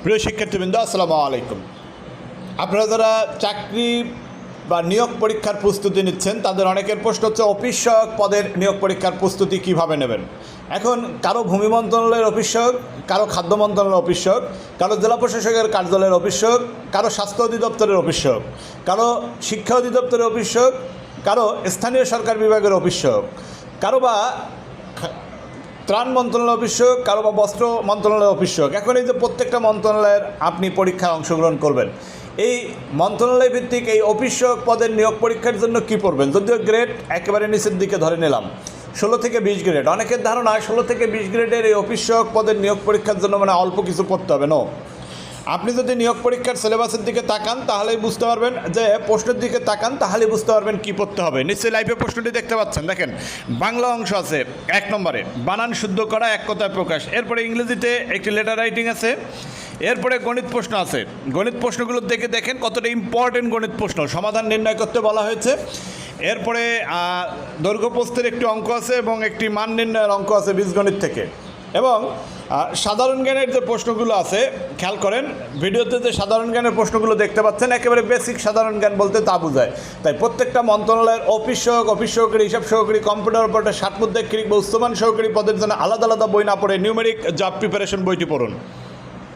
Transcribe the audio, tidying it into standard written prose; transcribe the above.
প্রিয় শিক্ষার্থীবৃন্দ, আসসালামু আলাইকুম। আপনারা যারা চাকরি বা নিয়োগ পরীক্ষার প্রস্তুতি নিচ্ছেন তাদের অনেকের প্রশ্ন হচ্ছে অফিস সহায়ক পদের নিয়োগ পরীক্ষার প্রস্তুতি কিভাবে নেবেন। এখন কারো ভূমি মন্ত্রণালয়ের অফিস সহায়ক, কারো খাদ্য মন্ত্রণালয়ের অফিস সহায়ক, কারো জেলা প্রশাসকের কার্যালয়ের অফিস সহায়ক, কারো স্বাস্থ্য অধিদপ্তরের অফিস সহায়ক, কারো শিক্ষা অধিদপ্তরের অফিস সহায়ক, কারো স্থানীয় সরকার বিভাগের অফিস সহায়ক, কারো বা ত্রাণ মন্ত্রণালয় অফিস সহায়ক, কারো বা বস্ত্র মন্ত্রণালয় অফিস সহায়ক। এখন এই যে প্রত্যেকটা মন্ত্রণালয়ের আপনি পরীক্ষায় অংশগ্রহণ করবেন, এই মন্ত্রণালয় ভিত্তিক এই অফিস সহায়ক পদের নিয়োগ পরীক্ষার জন্য কি পড়বেন? যদিও গ্রেড একেবারে নিচের দিকে ধরে নিলাম 16 থেকে 20 গ্রেড। অনেকের ধারণা 16 থেকে 20 গ্রেডের এই অফিস সহায়ক পদের নিয়োগ পরীক্ষার জন্য অল্প কিছু পড়তে হবে। নো, আপনি যদি নিয়োগ পরীক্ষার সিলেবাসের দিকে তাকান তাহলেই বুঝতে পারবেন, যে প্রশ্নের দিকে তাকান তাহলেই বুঝতে পারবেন কী পড়তে হবে। নিশ্চয়ই লাইভে প্রশ্নটি দেখতে পাচ্ছেন। দেখেন, বাংলা অংশ আছে 1 নম্বরে, বানান শুদ্ধ করা, এক কথায় প্রকাশ। এরপরে ইংরেজিতে একটি লেটার রাইটিং আছে। এরপরে গণিত প্রশ্ন আছে। গণিত প্রশ্নগুলো দেখেন কতটা ইম্পর্টেন্ট গণিত প্রশ্ন, সমাধান নির্ণয় করতে বলা হয়েছে। এরপরে দৈর্ঘ্য প্রস্থের একটি অঙ্ক আছে এবং একটি মান নির্ণয়ের অঙ্ক আছে বীজগণিত থেকে। এবং সাধারণ জ্ঞানের যে প্রশ্নগুলো আছে, খেয়াল করেন ভিডিওতে যে সাধারণ জ্ঞানের প্রশ্নগুলো দেখতে পাচ্ছেন, একেবারে বেসিক সাধারণ জ্ঞান বলতে তা বোঝায়। তাই প্রত্যেকটা মন্ত্রণালয়ের অফিস সহায়ক, অফিস সহকারী, হিসাব সহকারী, কম্পিউটার অপারেটর, ষাটমুদ্রিক বা উচ্চমান সহকারী পদের জন্য আলাদা আলাদা বই না পড়ে নিউমেরিক জব প্রিপারেশন বইটি পড়ুন।